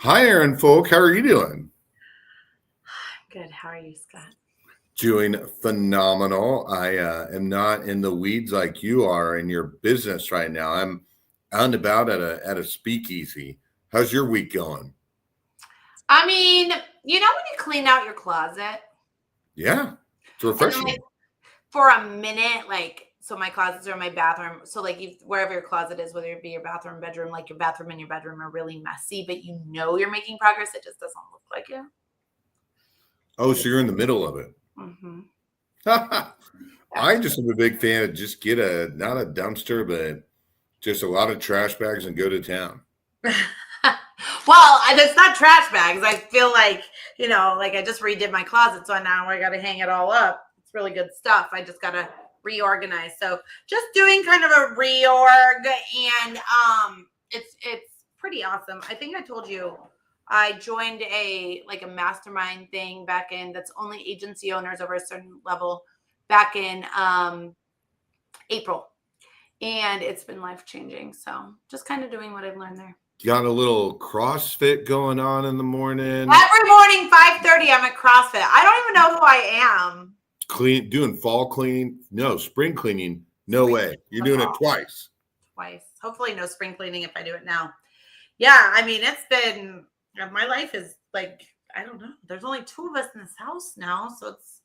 Hi, Aaron Fulk. How are you doing? Good. How are you, Scott? Doing phenomenal. I am not in the weeds like you are in your business right now. I'm out and about at a speakeasy. How's your week going? I mean, when you clean out your closet Yeah, it's and then refreshing. for a minute, so my closets are in my bathroom. So wherever your closet is, whether it be your bathroom, bedroom, like your bathroom and your bedroom are really messy, but you're making progress. It just doesn't look like it. Oh, so you're in the middle of it. Mm-hmm. I just am a big fan of just get not a dumpster, but just a lot of trash bags and go to town. Well, it's not trash bags. I feel like, I just redid my closet. So now I got to hang it all up. It's really good stuff. I just got to reorganize. So just doing kind of a reorg, and it's pretty awesome. I think I told you I joined a mastermind thing back in, that's only agency owners over a certain level, back in April. And it's been life-changing. So just kind of doing what I've learned there. Got a little CrossFit going on in the morning. Every morning, 5:30, I'm at CrossFit. I don't even know who I am. Doing fall cleaning. No, spring cleaning. No way. You're doing it twice. Hopefully no spring cleaning if I do it now. Yeah, I mean, my life is I don't know. There's only two of us in this house now, so it's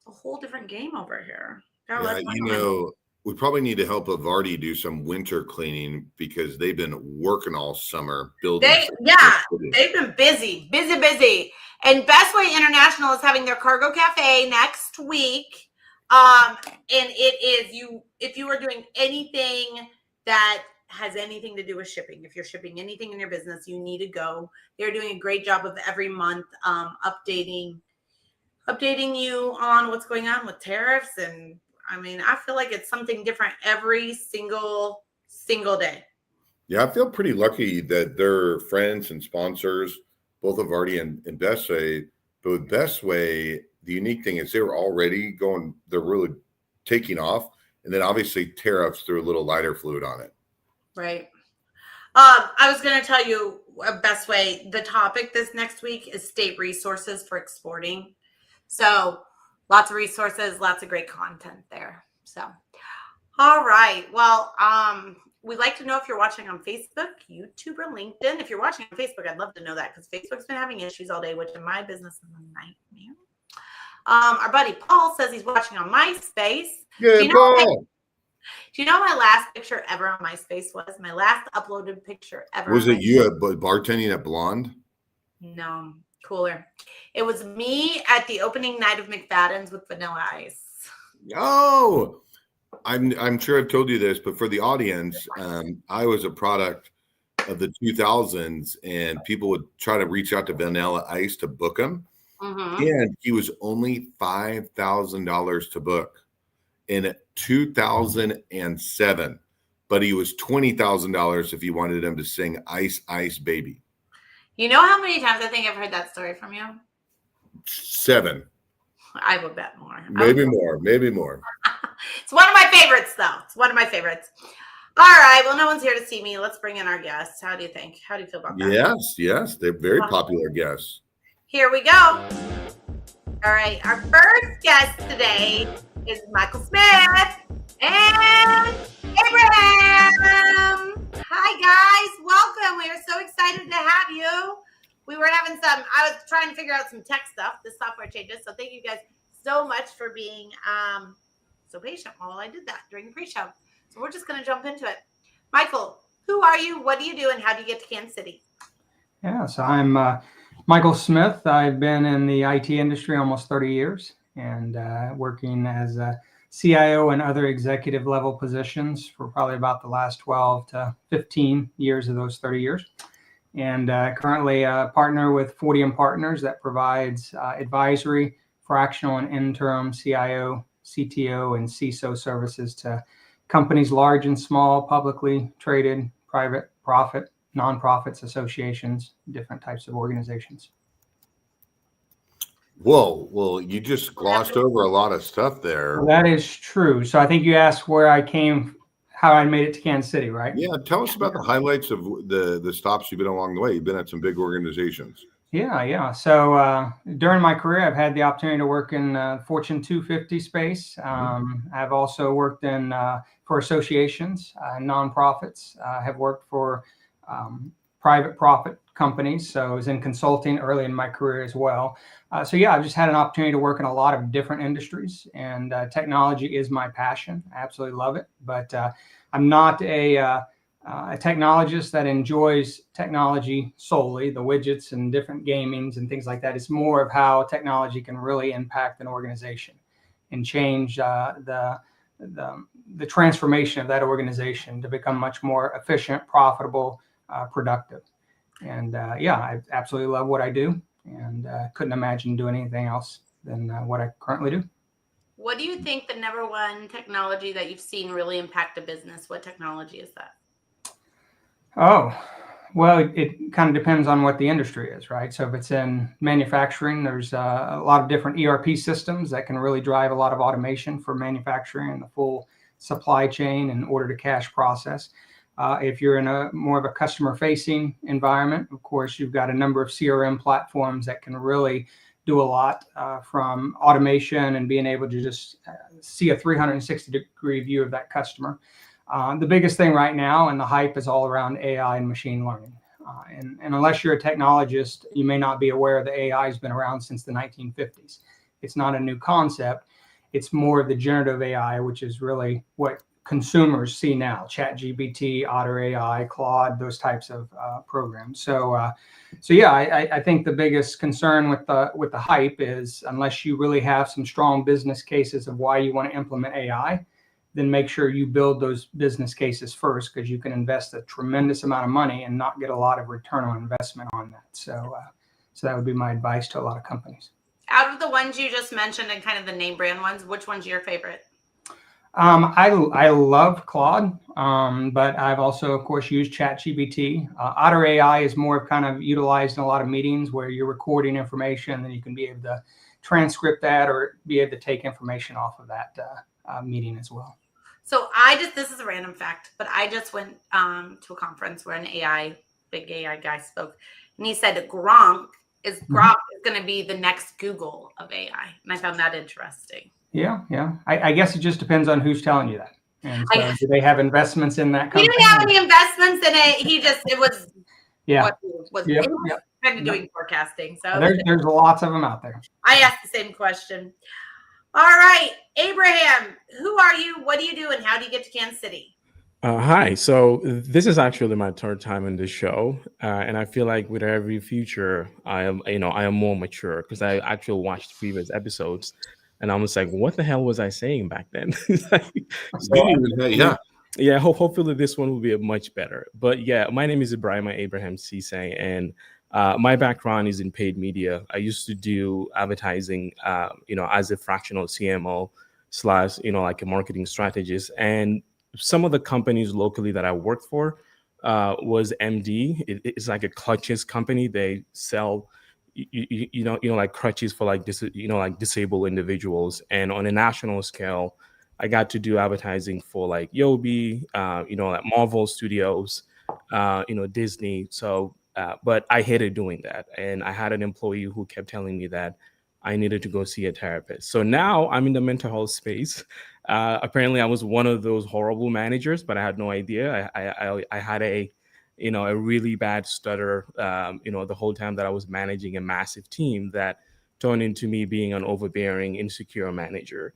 a whole different game over here. Yeah, we probably need to help Evardy do some winter cleaning because they've been working all summer building. They've been busy. And Bestway International is having their cargo cafe next week. And it is if you are doing anything that has anything to do with shipping, if you're shipping anything in your business, you need to go. They're doing a great job of every month updating you on what's going on with tariffs. And I mean, I feel like it's something different every single day. Yeah, I feel pretty lucky that they're friends and sponsors, both of Evardy and Bestway. But with Bestway, the unique thing is they're really taking off. And then obviously tariffs threw a little lighter fluid on it. Right. I was going to tell you Bestway, the topic this next week is state resources for exporting. So lots of resources, lots of great content there. So, all right. Well, we'd like to know if you're watching on Facebook, YouTube, or LinkedIn. If you're watching on Facebook, I'd love to know that because Facebook's been having issues all day, which in my business is a nightmare. Our buddy Paul says he's watching on MySpace. Good, Paul. Do you know my last picture ever on MySpace was? My last uploaded picture ever. Was it you bartending at Blonde? No, cooler. It was me at the opening night of McFadden's with Vanilla Ice. Oh, I'm sure I've told you this, but for the audience, I was a product of the 2000s, and people would try to reach out to Vanilla Ice to book him, and he was only $5,000 to book in 2007, but he was $20,000 if you wanted him to sing "Ice Ice Baby." You know how many times I think I've heard that story from you? 7. I would bet more. Maybe more. It's one of my favorites, though. It's one of my favorites. All right. Well, no one's here to see me. Let's bring in our guests. How do you think? How do you feel about that? Yes. They're very popular guests. Here we go. All right. Our first guest today is Michael Smith and Ebrima. Hi, guys. Welcome. We are so excited to have you. We were having I was trying to figure out some tech stuff. The software changes. So thank you guys so much for being so patient while I did that during the pre-show. So we're just going to jump into it. Michael, who are you? What do you do? And how do you get to Kansas City? Yeah, so I'm Michael Smith. I've been in the IT industry almost 30 years and working as a CIO and other executive level positions for probably about the last 12 to 15 years of those 30 years. And currently a partner with Fortium Partners that provides advisory, fractional and interim CIO, CTO, and CISO services to companies large and small, publicly traded, private, profit, nonprofits, associations, different types of organizations. Whoa, well, you just glossed over a lot of stuff there. Well, that is true. So I think you asked where I came, how I made it to Kansas City, right? Yeah, tell us about the highlights of the stops you've been along the way. You've been at some big organizations. Yeah. So during my career, I've had the opportunity to work in Fortune 250 space. I've also worked in for associations, nonprofits. I have worked for private profit companies. So I was in consulting early in my career as well. So yeah, I've just had an opportunity to work in a lot of different industries, and technology is my passion. I absolutely love it, but I'm not a technologist that enjoys technology solely, the widgets and different gamings and things like that. It's more of how technology can really impact an organization and change the transformation of that organization to become much more efficient, profitable, productive. And yeah, I absolutely love what I do, and couldn't imagine doing anything else than what I currently do. What do you think the number one technology that you've seen really impact a business? What technology is that? Oh, well, it kind of depends on what the industry is, right? So if it's in manufacturing, there's a lot of different ERP systems that can really drive a lot of automation for manufacturing and the full supply chain and order to cash process. If you're in a more of a customer-facing environment, of course, you've got a number of CRM platforms that can really do a lot from automation and being able to just see a 360-degree view of that customer. The biggest thing right now, and the hype, is all around AI and machine learning. And unless you're a technologist, you may not be aware that AI has been around since the 1950s. It's not a new concept. It's more of the generative AI, which is really what consumers see now: ChatGPT, Otter AI, Claude, those types of programs. So yeah, I think the biggest concern with the hype is, unless you really have some strong business cases of why you want to implement AI, then make sure you build those business cases first, because you can invest a tremendous amount of money and not get a lot of return on investment on that. So that would be my advice to a lot of companies. Out of the ones you just mentioned and kind of the name brand ones, which one's your favorite? I love Claude, but I've also, of course, used ChatGPT. Otter AI is more kind of utilized in a lot of meetings where you're recording information, and then you can be able to transcript that or be able to take information off of that meeting as well. So this is a random fact, but I just went to a conference where big AI guy spoke, and he said that Grok is going to be the next Google of AI. And I found that interesting. Yeah. I guess it just depends on who's telling you that. And so do they have investments in that company? He didn't have any investments in it. It was kind of doing forecasting. So there's lots of them out there. I asked the same question. All right, Abraham, who are you? What do you do? And how do you get to Kansas City? Hi. So this is actually my third time in this show, and I feel like with every feature, I am more mature, because I actually watched previous episodes, and I was like, "What the hell was I saying back then?" Yeah. Hopefully this one will be much better. But yeah, my name is Ebrima Sisay, and my background is in paid media. I used to do advertising, as a fractional CMO / like a marketing strategist. And some of the companies locally that I worked for was MD. It's like a clutches company. They sell, like crutches for like disabled individuals. And on a national scale, I got to do advertising for like Yobi, like Marvel Studios, Disney. So, but I hated doing that. And I had an employee who kept telling me that I needed to go see a therapist. So now I'm in the mental health space. Apparently I was one of those horrible managers, but I had no idea. I had a really bad stutter, the whole time that I was managing a massive team, that turned into me being an overbearing, insecure manager.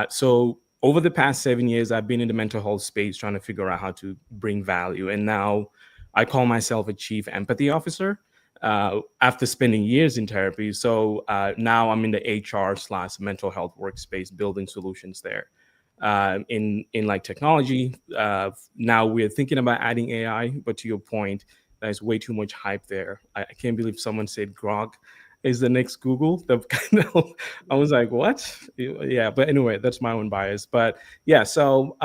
So over the past 7 years, I've been in the mental health space trying to figure out how to bring value. And now I call myself a chief empathy officer after spending years in therapy. So now I'm in the HR/mental health workspace, building solutions there. In like technology, now we're thinking about adding AI, but to your point, there's way too much hype there. I can't believe someone said Grok is the next Google. I was like, what? Yeah, but anyway, that's my own bias. But yeah, so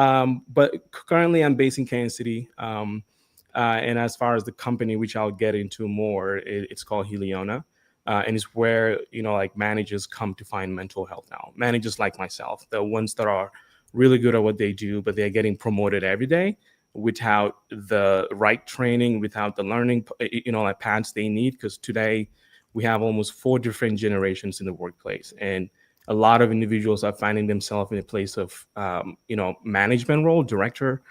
but currently I'm based in Kansas City. And as far as the company, which I'll get into more, it's called Heliona. And it's where, like managers come to find mental health now. Managers like myself, the ones that are really good at what they do, but they're getting promoted every day without the right training, without the learning, like paths they need. Because today we have almost 4 different generations in the workplace, and a lot of individuals are finding themselves in a place of, management role, director,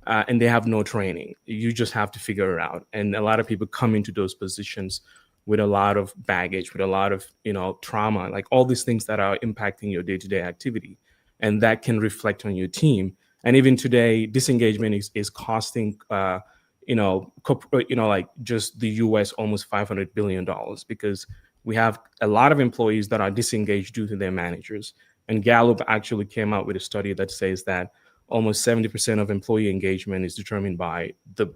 and they have no training. You just have to figure it out. And a lot of people come into those positions with a lot of baggage, with a lot of, trauma, like all these things that are impacting your day-to-day activity. And that can reflect on your team. And even today, disengagement is costing, like just the US almost $500 billion, because we have a lot of employees that are disengaged due to their managers. And Gallup actually came out with a study that says that almost 70% of employee engagement is determined by the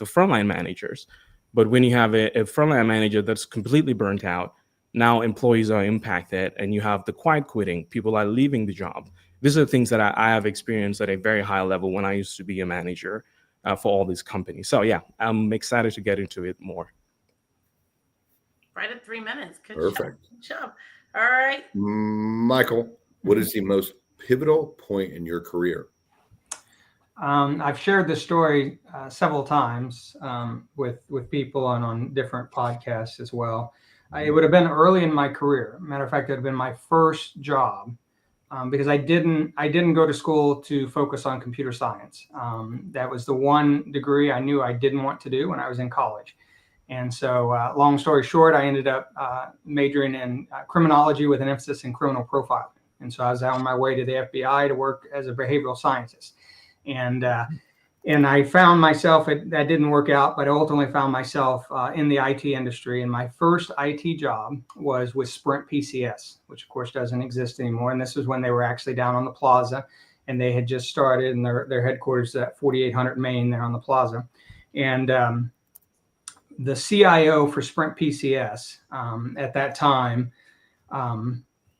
frontline managers. But when you have a frontline manager that's completely burnt out, now employees are impacted, and you have the quiet quitting. People are leaving the job. These are things that I have experienced at a very high level when I used to be a manager for all these companies. So yeah, I'm excited to get into it more. Right at 3 minutes. Perfect. Good job. All right. Michael, what is the most pivotal point in your career? I've shared this story several times with people and on different podcasts as well. It would have been early in my career. Matter of fact, it would have been my first job because I didn't go to school to focus on computer science. That was the one degree I knew I didn't want to do when I was in college. And so, long story short, I ended up majoring in criminology with an emphasis in criminal profiling. And so I was on my way to the FBI to work as a behavioral scientist. And I found myself, that didn't work out, but I ultimately found myself in the IT industry. And my first IT job was with Sprint PCS, which of course doesn't exist anymore. And this was when they were actually down on the plaza, and they had just started, and their headquarters at 4800 Main there on the plaza. And the CIO for Sprint PCS at that time,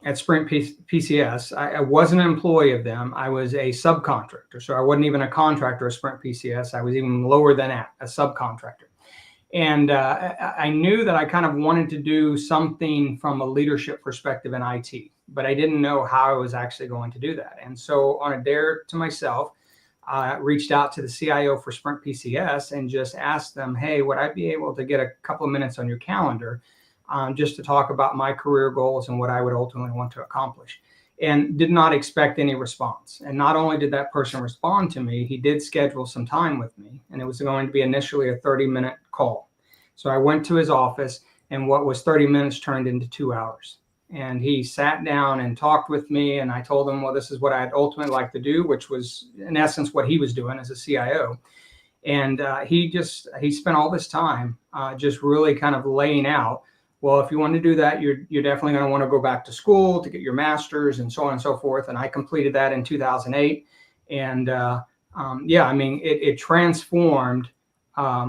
at Sprint PCS, I wasn't an employee of them. I was a subcontractor. So I wasn't even a contractor of Sprint PCS. I was even lower than that, a subcontractor. And I knew that I kind of wanted to do something from a leadership perspective in IT, but I didn't know how I was actually going to do that. And so on a dare to myself, I reached out to the CIO for Sprint PCS and just asked them, hey, would I be able to get a couple of minutes on your calendar just to talk about my career goals and what I would ultimately want to accomplish? And did not expect any response. And not only did that person respond to me, he did schedule some time with me. And it was going to be initially a 30-minute call. So I went to his office, and what was 30 minutes turned into 2 hours. And he sat down and talked with me, and I told him, well, this is what I'd ultimately like to do, which was in essence what he was doing as a CIO. And he spent all this time just really kind of laying out, well, if you want to do that, you're definitely going to want to go back to school to get your master's and so on and so forth. And I completed that in 2008. And it transformed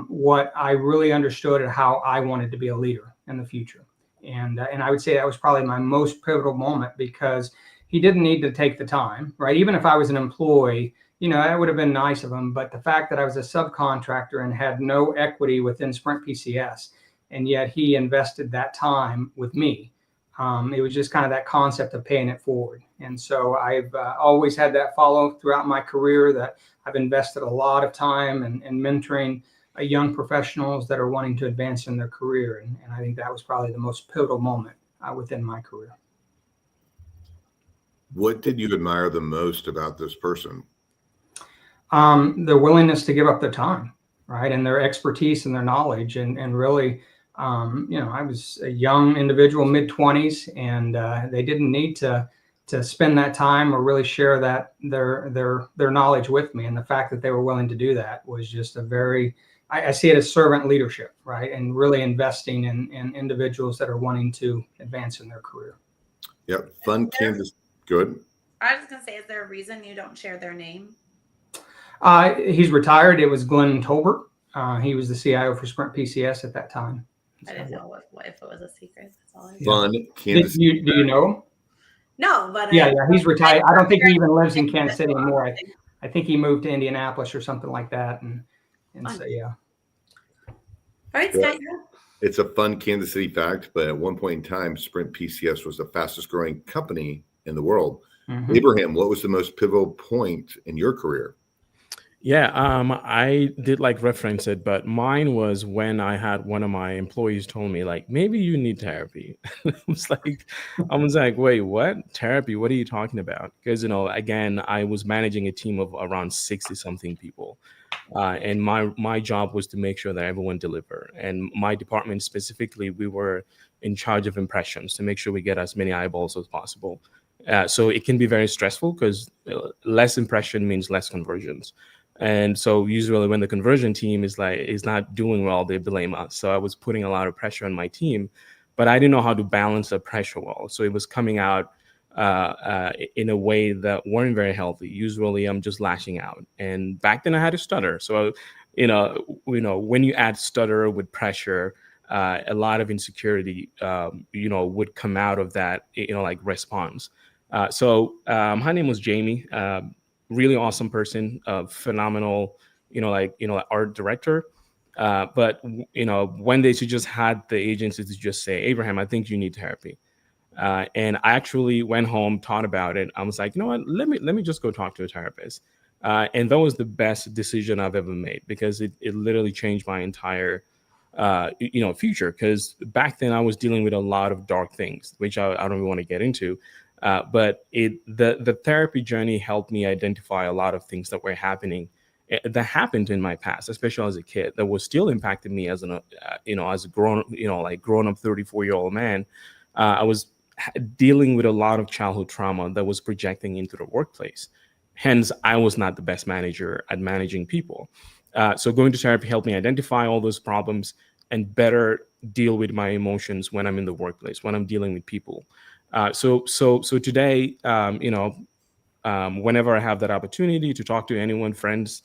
what I really understood and how I wanted to be a leader in the future. And I would say that was probably my most pivotal moment, because he didn't need to take the time, right? Even if I was an employee, that would have been nice of him. But the fact that I was a subcontractor and had no equity within Sprint PCS, and yet he invested that time with me, it was just kind of that concept of paying it forward. And so I've always had that follow throughout my career, that I've invested a lot of time in mentoring young professionals that are wanting to advance in their career. And I think that was probably the most pivotal moment within my career. What did you admire the most about this person? Their willingness to give up their time, right? And their expertise and their knowledge. And really, I was a young individual, mid-20s, and they didn't need to spend that time or really share that their knowledge with me. And the fact that they were willing to do that was just I see it as servant leadership, right? And really investing in individuals that are wanting to advance in their career. Yep. Fun Kansas. Good. I was just going to say, is there a reason you don't share their name? He's retired. It was Glenn Tolbert. He was the CIO for Sprint PCS at that time. I didn't know if it was a secret. That's all I know. Fun Kansas. Do you know him? No, but yeah, he's retired. I don't think he even lives in Kansas City anymore. I think he moved to Indianapolis or something like that. And so, yeah. All right, Scott. It's a fun Kansas City fact, but at one point in time, Sprint PCS was the fastest growing company in the world. Mhm. Abraham, what was the most pivotal point in your career? Yeah, I did like reference it, but mine was when I had one of my employees told me like, maybe you need therapy. I was like, wait, what? Therapy? What are you talking about? Because, again, I was managing a team of around 60 something people. And my job was to make sure that everyone deliver. And my department specifically, we were in charge of impressions to make sure we get as many eyeballs as possible. So it can be very stressful because less impression means less conversions. And so usually when the conversion team is not doing well, they blame us. So I was putting a lot of pressure on my team, but I didn't know how to balance the pressure well. So it was coming out in a way that weren't very healthy. Usually I'm just lashing out. And back then I had a stutter. So, when you add stutter with pressure, a lot of insecurity, would come out of that, like response. Her name was Jamie. Really awesome person, phenomenal, art director. But one day she just had the agency to just say, Abraham, I think you need therapy. And I actually went home, thought about it. I was like, you know what? Let me just go talk to a therapist. And that was the best decision I've ever made because it literally changed my entire future. Because back then I was dealing with a lot of dark things, which I don't even want to get into. But the therapy journey helped me identify a lot of things that were happening that happened in my past, especially as a kid, that was still impacting me as as a grown up 34-year-old man. I was dealing with a lot of childhood trauma that was projecting into the workplace. Hence, I was not the best manager at managing people. So going to therapy helped me identify all those problems and better deal with my emotions when I'm in the workplace, when I'm dealing with people. So today, whenever I have that opportunity to talk to anyone, friends,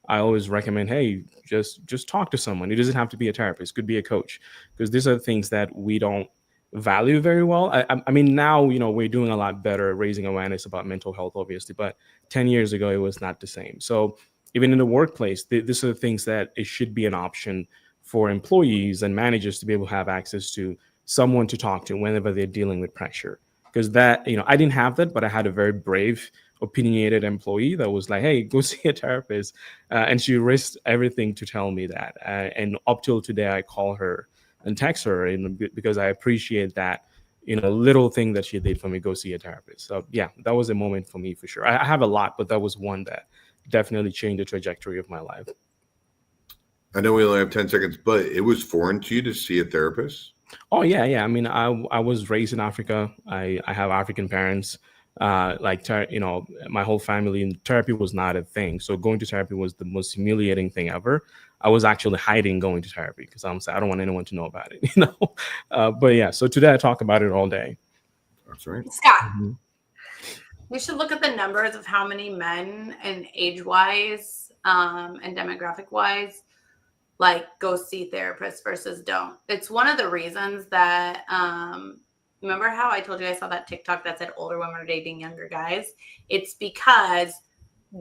I always recommend, hey, just talk to someone. It doesn't have to be a therapist; it could be a coach, because these are things that we don't value very well. I mean, now we're doing a lot better raising awareness about mental health, obviously, but 10 years ago it was not the same. So even in the workplace, these are the things that it should be an option for employees and managers to be able to have access to someone to talk to whenever they're dealing with pressure. Because that, I didn't have that, but I had a very brave, opinionated employee that was like, hey, go see a therapist. And she risked everything to tell me that. And up till today, I call her and text her because I appreciate that, little thing that she did for me, go see a therapist. So yeah, that was a moment for me for sure. I have a lot, but that was one that definitely changed the trajectory of my life. I know we only have 10 seconds, but it was foreign to you to see a therapist? Oh yeah. I mean, I was raised in Africa. I have African parents. My whole family, and therapy was not a thing. So going to therapy was the most humiliating thing ever. I was actually hiding going to therapy because I don't want anyone to know about it, But yeah, so today I talk about it all day. That's right. Scott, Mm-hmm. you should look at the numbers of how many men and age-wise and demographic-wise go see therapists versus don't. It's one of the reasons that remember how I told you I saw that TikTok that said older women are dating younger guys? It's because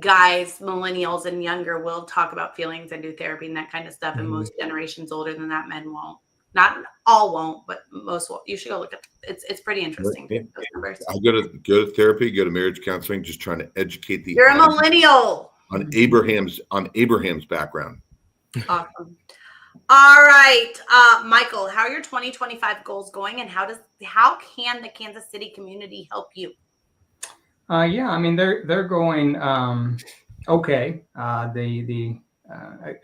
guys, millennials and younger, will talk about feelings and do therapy and that kind of stuff. Mm-hmm. And most generations older than that, men won't. Not all won't, but most will. You should go look at it. It's pretty interesting. Yeah. Those numbers. I go to therapy, go to marriage counseling, just trying to educate the You're a millennial. on Abraham's background. Awesome. All right, Michael, how are your 2025 goals going, and how can the Kansas City community help you? Yeah, I mean they're going okay. The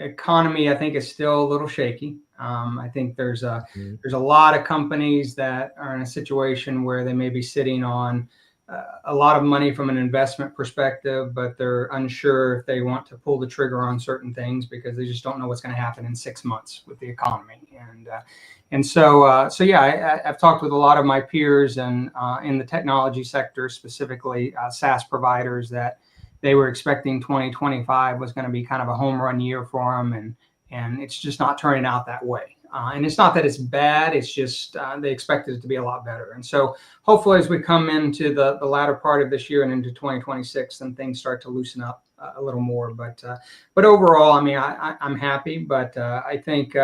economy, I think, is still a little shaky. I think there's a lot of companies that are in a situation where they may be sitting on a lot of money from an investment perspective, but they're unsure if they want to pull the trigger on certain things because they just don't know what's going to happen in 6 months with the economy. And so yeah, I've talked with a lot of my peers and in the technology sector, specifically SaaS providers, that they were expecting 2025 was going to be kind of a home run year for them, and it's just not turning out that way. And it's not that it's bad, it's just they expected it to be a lot better. And so hopefully as we come into the latter part of this year and into 2026, then things start to loosen up a little more. But overall, I mean, I'm happy, but I think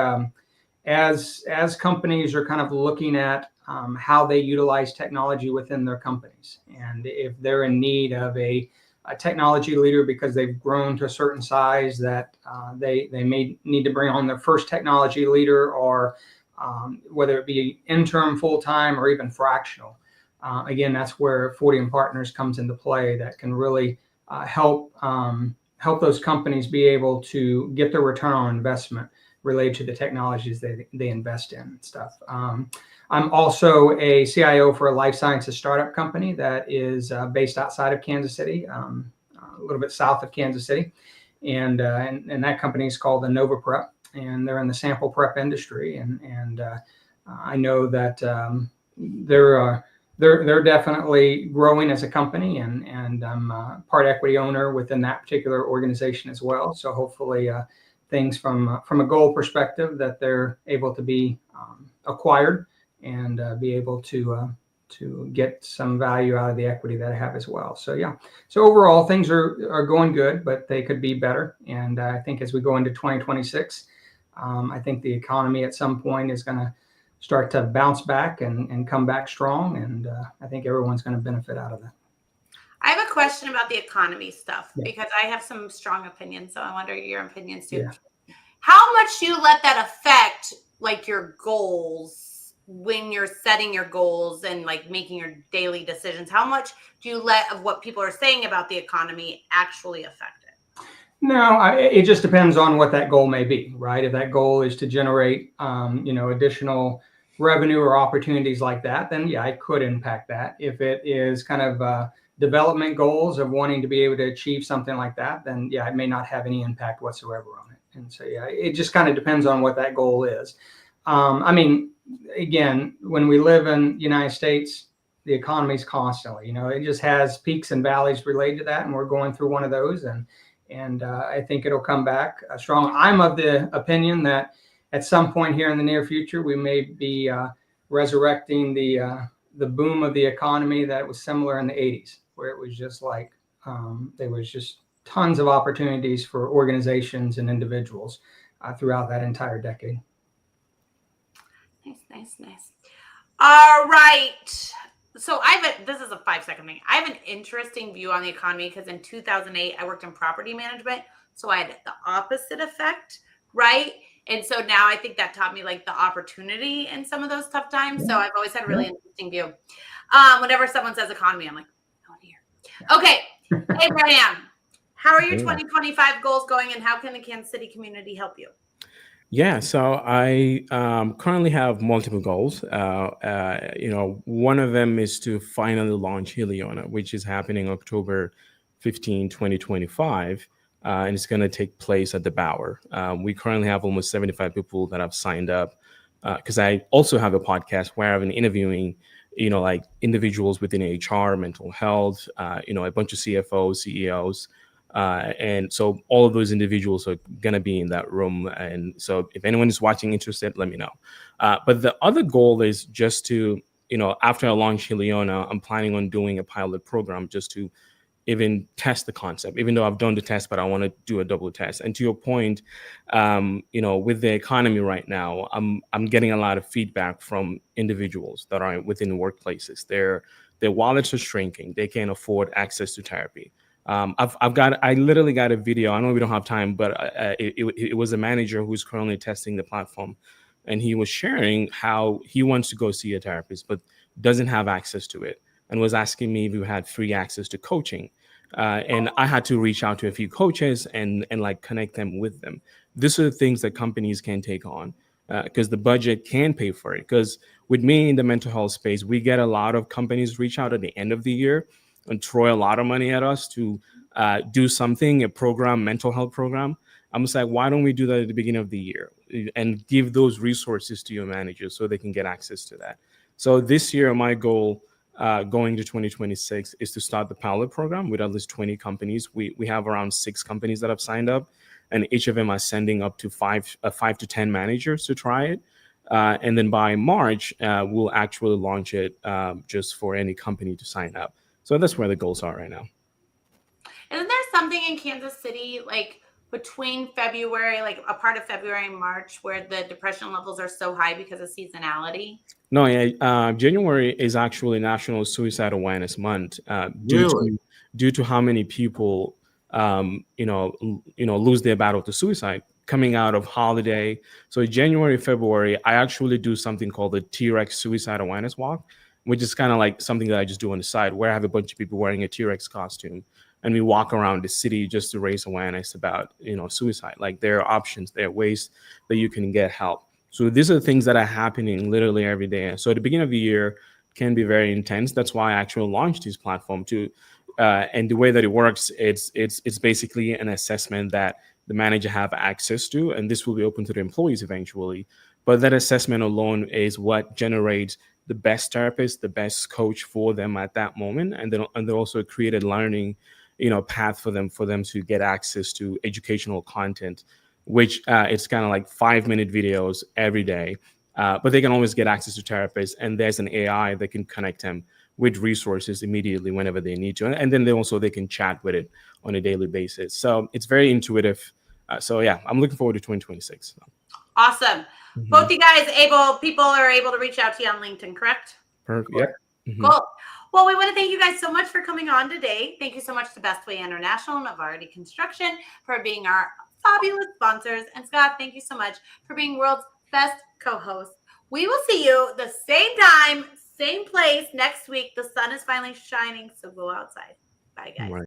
as companies are kind of looking at how they utilize technology within their companies, and if they're in need of a technology leader because they've grown to a certain size that they may need to bring on their first technology leader, or whether it be interim, full-time, or even fractional. Again, that's where Fortium Partners comes into play, that can really help those companies be able to get their return on investment related to the technologies they invest in and stuff. I'm also a CIO for a life sciences startup company that is based outside of Kansas City, a little bit south of Kansas City. And that company is called the Nova Prep, and they're in the sample prep industry. And I know that they're definitely growing as a company, and I'm a part equity owner within that particular organization as well. So hopefully things from a goal perspective, that they're able to be acquired and be able to get some value out of the equity that I have as well. So yeah, so overall things are going good, but they could be better. And I think as we go into 2026, I think the economy at some point is going to start to bounce back and come back strong. And I think everyone's going to benefit out of that. I have a question about the economy stuff, Yeah. because I have some strong opinions. So I wonder your opinions too. Yeah. How much do you let that affect like your goals when you're setting your goals and like making your daily decisions? How much do you let of what people are saying about the economy actually affect it? No, it just depends on what that goal may be, right? If that goal is to generate, additional revenue or opportunities like that, then yeah, it could impact that. If it is kind of development goals of wanting to be able to achieve something like that, then yeah, it may not have any impact whatsoever on it. And so yeah, it just kind of depends on what that goal is. I mean, again, when we live in the United States, the economy is constantly, it just has peaks and valleys related to that, and we're going through one of those. And I think it'll come back strong. I'm of the opinion that at some point here in the near future, we may be resurrecting the boom of the economy that was similar in the 80s, where it was just like there was just tons of opportunities for organizations and individuals throughout that entire decade. Nice. All right. So this is a 5-second thing. I have an interesting view on the economy because in 2008, I worked in property management. So I had the opposite effect, right? And so now I think that taught me like the opportunity in some of those tough times. So I've always had a really interesting view. Whenever someone says economy, I'm like, oh dear. Okay. Abraham, how are your 2025 goals going, and how can the Kansas City community help you? Yeah, so I currently have multiple goals. One of them is to finally launch Heliona, which is happening October 15, 2025, and it's going to take place at the Bower. We currently have almost 75 people that have signed up, because I also have a podcast where I've been interviewing, like individuals within HR, mental health, a bunch of CFOs, CEOs. And so all of those individuals are going to be in that room. And so if anyone is watching interested, let me know. But the other goal is just to, after I launch Heliona, I'm planning on doing a pilot program just to even test the concept, even though I've done the test, but I want to do a double test. And to your point, with the economy right now, I'm getting a lot of feedback from individuals that are within workplaces. Their wallets are shrinking. They can't afford access to therapy. I literally got a video. I know we don't have time, but it was a manager who's currently testing the platform, and he was sharing how he wants to go see a therapist, but doesn't have access to it, and was asking me if we had free access to coaching. And I had to reach out to a few coaches and like connect them with them. These are the things that companies can take on because the budget can pay for it. Because with me in the mental health space, we get a lot of companies reach out at the end of the year and throw a lot of money at us to do something, a program, mental health program. I'm just like, why don't we do that at the beginning of the year and give those resources to your managers so they can get access to that? So this year, my goal going to 2026 is to start the pilot program with at least 20 companies. We have around 6 companies that have signed up, and each of them are sending up to 5 to 10 managers to try it. And then by March, we'll actually launch it just for any company to sign up. So that's where the goals are right now. Isn't there something in Kansas City like between February, like a part of February and March, where the depression levels are so high because of seasonality? No, yeah. January is actually National Suicide Awareness Month. Really? Due to how many people, lose their battle to suicide coming out of holiday. So January, February, I actually do something called the T-Rex Suicide Awareness Walk, which is kind of like something that I just do on the side, where I have a bunch of people wearing a T-Rex costume, and we walk around the city just to raise awareness about suicide. Like, there are options, there are ways that you can get help. So these are the things that are happening literally every day. So at the beginning of the year can be very intense. That's why I actually launched this platform too. And the way that it works, it's basically an assessment that the manager have access to, and this will be open to the employees eventually. But that assessment alone is what generates the best therapist, the best coach for them at that moment, and then also created learning, path for them to get access to educational content, which it's kind of like 5-minute videos every day. But they can always get access to therapists, and there's an AI that can connect them with resources immediately whenever they need to. And then they can chat with it on a daily basis. So it's very intuitive. So yeah, I'm looking forward to 2026. Awesome. Mhm. Both you guys people are able to reach out to you on LinkedIn, correct? Perfect. Yep. Mhm. Cool. Well, we want to thank you guys so much for coming on today. Thank you so much to Bestway International and Evardy Construction for being our fabulous sponsors. And Scott, thank you so much for being world's best co-host. We will see you the same time, same place next week. The sun is finally shining, so go outside. Bye, guys. Right.